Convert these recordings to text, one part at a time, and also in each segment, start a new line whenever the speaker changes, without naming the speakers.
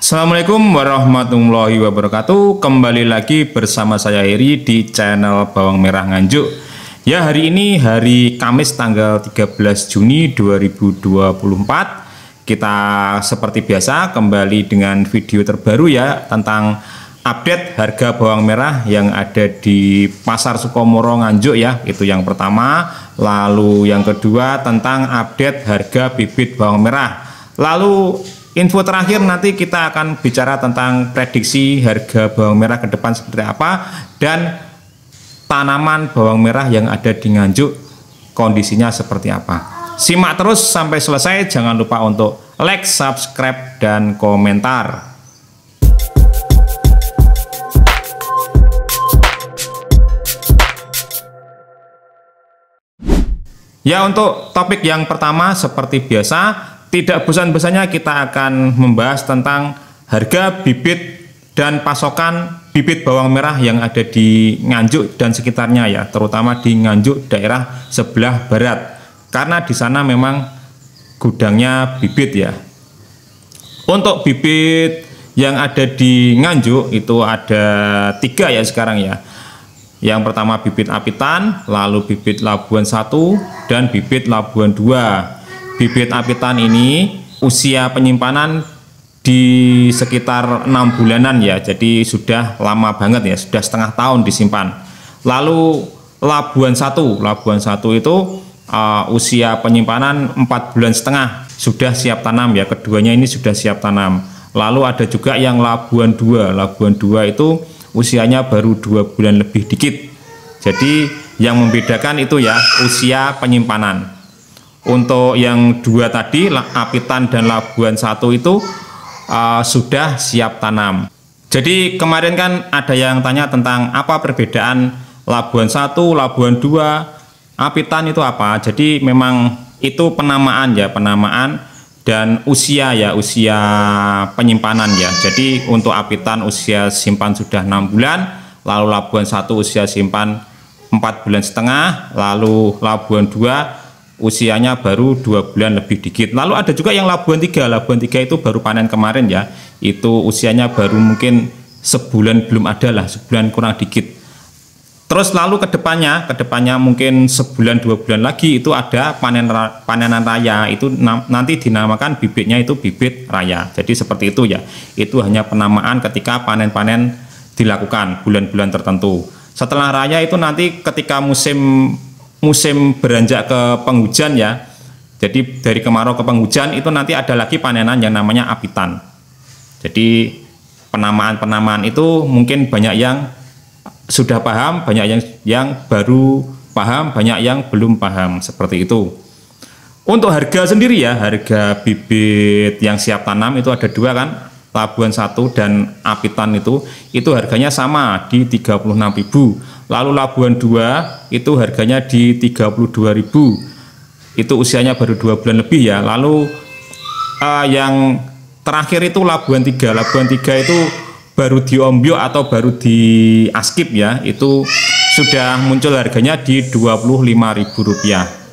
Assalamualaikum warahmatullahi wabarakatuh. Kembali lagi bersama saya Heri di channel Bawang Merah Nganjuk. Ya, hari ini hari Kamis tanggal 13 Juni 2024. Kita seperti biasa kembali dengan video terbaru ya, tentang update harga bawang merah yang ada di Pasar Sukomoro Nganjuk ya. Itu yang pertama. Lalu yang kedua tentang update harga bibit bawang merah. Lalu info terakhir nanti kita akan bicara tentang prediksi harga bawang merah ke depan seperti apa, dan tanaman bawang merah yang ada di Nganjuk kondisinya seperti apa. Simak terus sampai selesai, jangan lupa untuk like, subscribe, dan komentar. Ya, untuk topik yang pertama seperti biasa, tidak bosan-bosannya kita akan membahas tentang harga bibit dan pasokan bibit bawang merah yang ada di Nganjuk dan sekitarnya ya, terutama di Nganjuk daerah sebelah barat, karena di sana memang gudangnya bibit ya. Untuk bibit yang ada di Nganjuk itu ada 3 ya sekarang ya. Yang pertama bibit Apitan, lalu bibit Labuan 1, dan bibit Labuan 2. Bibit Apitan ini usia penyimpanan di sekitar 6 bulanan ya, jadi sudah lama banget ya, sudah setengah tahun disimpan. Lalu Labuan 1 itu usia penyimpanan 4 bulan setengah, sudah siap tanam ya, keduanya ini sudah siap tanam. Lalu ada juga yang Labuan 2 itu usianya baru 2 bulan lebih dikit. Jadi yang membedakan itu ya usia penyimpanan. Untuk yang 2 tadi, Apitan dan Labuan 1 itu sudah siap tanam. Jadi kemarin kan ada yang tanya tentang apa perbedaan Labuan 1, Labuan 2, Apitan itu apa. Jadi memang itu penamaan ya, penamaan dan usia ya, usia penyimpanan ya. Jadi untuk Apitan usia simpan sudah 6 bulan, lalu Labuan 1 usia simpan 4 bulan setengah, lalu Labuan 2 usianya baru 2 bulan lebih dikit. Lalu ada juga yang Labuan 3 itu baru panen kemarin ya, itu usianya baru mungkin sebulan belum ada lah, sebulan kurang dikit. Terus lalu kedepannya mungkin sebulan 2 bulan lagi itu ada panenan raya, itu nanti dinamakan bibitnya itu bibit raya. Jadi seperti itu ya, itu hanya penamaan ketika panen-panen dilakukan bulan-bulan tertentu. Setelah raya itu nanti ketika musim beranjak ke penghujan ya, jadi dari kemarau ke penghujan itu nanti ada lagi panenan yang namanya Apitan. Jadi penamaan itu mungkin banyak yang sudah paham, banyak yang baru paham, banyak yang belum paham, seperti itu. Untuk harga sendiri ya, harga bibit yang siap tanam itu ada 2 kan, Labuan 1 dan Apitan itu harganya sama di 36.000. Lalu Labuan 2 itu harganya di 32.000. Itu usianya baru 2 bulan lebih ya. Lalu yang terakhir itu Labuan 3 itu baru diombyok atau baru di askip ya. Itu sudah muncul harganya di Rp25.000.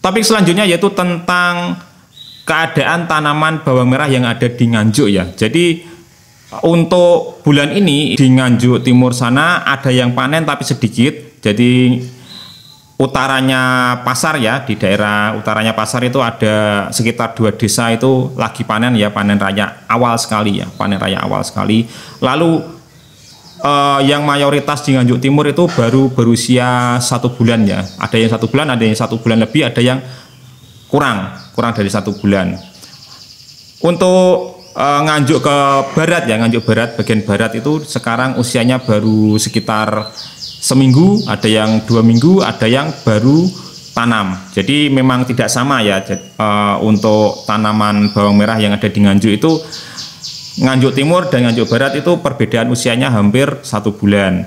Topik selanjutnya yaitu tentang keadaan tanaman bawang merah yang ada di Nganjuk ya. Jadi untuk bulan ini di Nganjuk timur sana ada yang panen tapi sedikit. Jadi utaranya pasar ya, di daerah utaranya pasar itu ada sekitar 2 desa itu lagi panen ya, panen raya awal sekali ya, panen raya awal sekali. Lalu yang mayoritas di Nganjuk Timur itu baru berusia 1 bulan ya. Ada yang 1 bulan, ada yang 1 bulan lebih, ada yang kurang dari 1 bulan. Untuk Nganjuk ke barat ya, Nganjuk barat bagian barat itu sekarang usianya baru sekitar seminggu, ada yang 2 minggu, ada yang baru tanam. Jadi memang tidak sama ya. Untuk tanaman bawang merah yang ada di Nganjuk itu, Nganjuk Timur dan Nganjuk Barat itu perbedaan usianya hampir 1 bulan.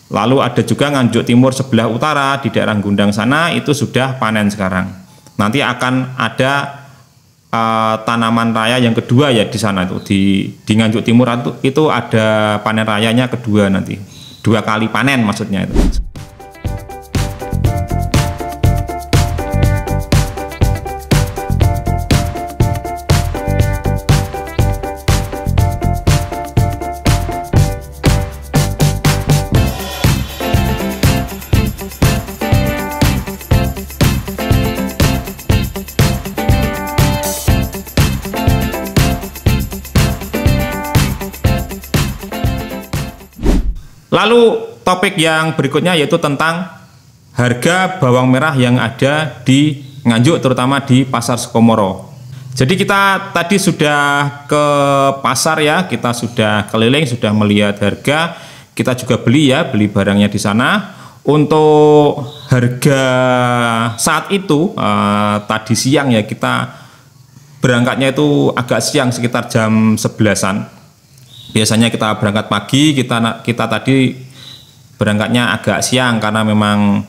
Lalu ada juga Nganjuk Timur sebelah utara di daerah Gundang sana itu sudah panen sekarang. Nanti akan ada tanaman raya yang kedua ya di sana itu di Nganjuk Timur itu ada panen rayanya kedua nanti, 2 kali panen maksudnya itu. Lalu topik yang berikutnya yaitu tentang harga bawang merah yang ada di Nganjuk, terutama di Pasar Sukomoro. Jadi kita tadi sudah ke pasar ya, kita sudah keliling, sudah melihat harga, kita juga beli barangnya di sana. Untuk harga saat itu tadi siang ya, kita berangkatnya itu agak siang sekitar jam 11-an. Biasanya kita berangkat pagi, kita tadi berangkatnya agak siang karena memang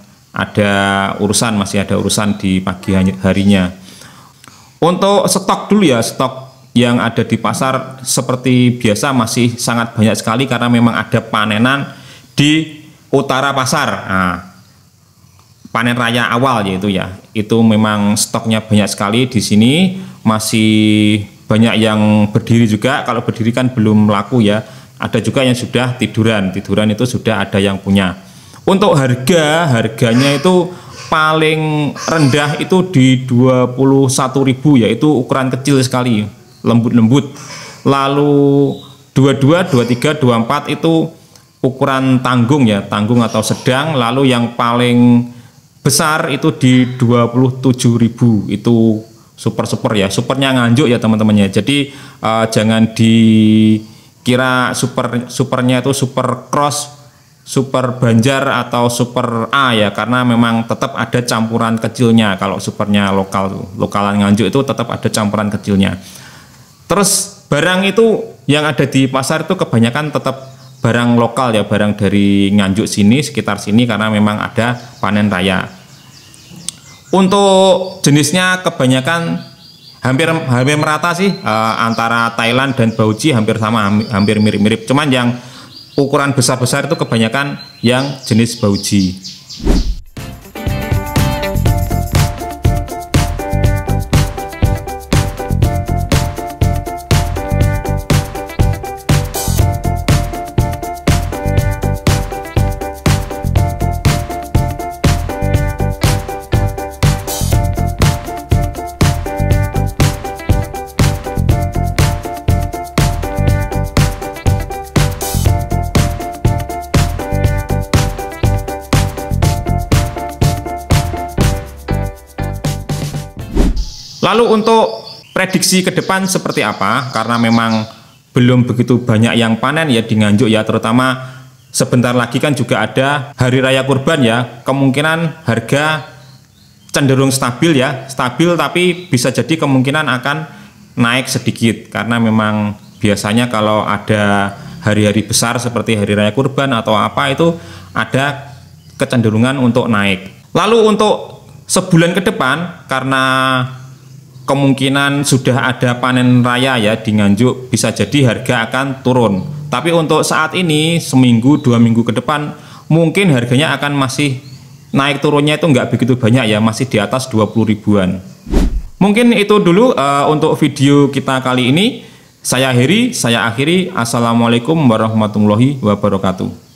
masih ada urusan di pagi harinya. Untuk stok dulu ya, stok yang ada di pasar seperti biasa masih sangat banyak sekali karena memang ada panenan di utara pasar. Nah, panen raya awal yaitu ya, itu memang stoknya banyak sekali di sini, masih banyak yang berdiri juga. Kalau berdiri kan belum laku ya, ada juga yang sudah tiduran itu sudah ada yang punya. Untuk harganya itu paling rendah itu di 21.000, yaitu ukuran kecil sekali, lembut-lembut. Lalu 22, 23, 24 itu ukuran tanggung ya, tanggung atau sedang. Lalu yang paling besar itu di 27.000, itu super ya, supernya Nganjuk ya teman-temannya. Jadi jangan dikira supernya itu super cross, super Banjar atau super A ya, karena memang tetap ada campuran kecilnya. Kalau supernya lokalan Nganjuk itu tetap ada campuran kecilnya. Terus barang itu yang ada di pasar itu kebanyakan tetap barang lokal ya, barang dari Nganjuk sini, sekitar sini, karena memang ada panen raya. Untuk jenisnya kebanyakan hampir merata sih, antara Thailand dan Bauchi hampir sama, hampir mirip-mirip. Cuman yang ukuran besar-besar itu kebanyakan yang jenis Bauchi. Lalu untuk prediksi ke depan seperti apa? Karena memang belum begitu banyak yang panen ya di Nganjuk ya, terutama sebentar lagi kan juga ada Hari Raya Kurban ya. Kemungkinan harga cenderung stabil ya, tapi bisa jadi kemungkinan akan naik sedikit karena memang biasanya kalau ada hari-hari besar seperti Hari Raya Kurban atau apa itu ada kecenderungan untuk naik. Lalu untuk sebulan ke depan, karena kemungkinan sudah ada panen raya ya di Nganjuk, bisa jadi harga akan turun. Tapi untuk saat ini, seminggu 2 minggu ke depan, mungkin harganya akan masih naik turunnya itu nggak begitu banyak ya, masih di atas 20 ribuan. Mungkin itu dulu untuk video kita kali ini. Saya akhiri. Assalamualaikum warahmatullahi wabarakatuh.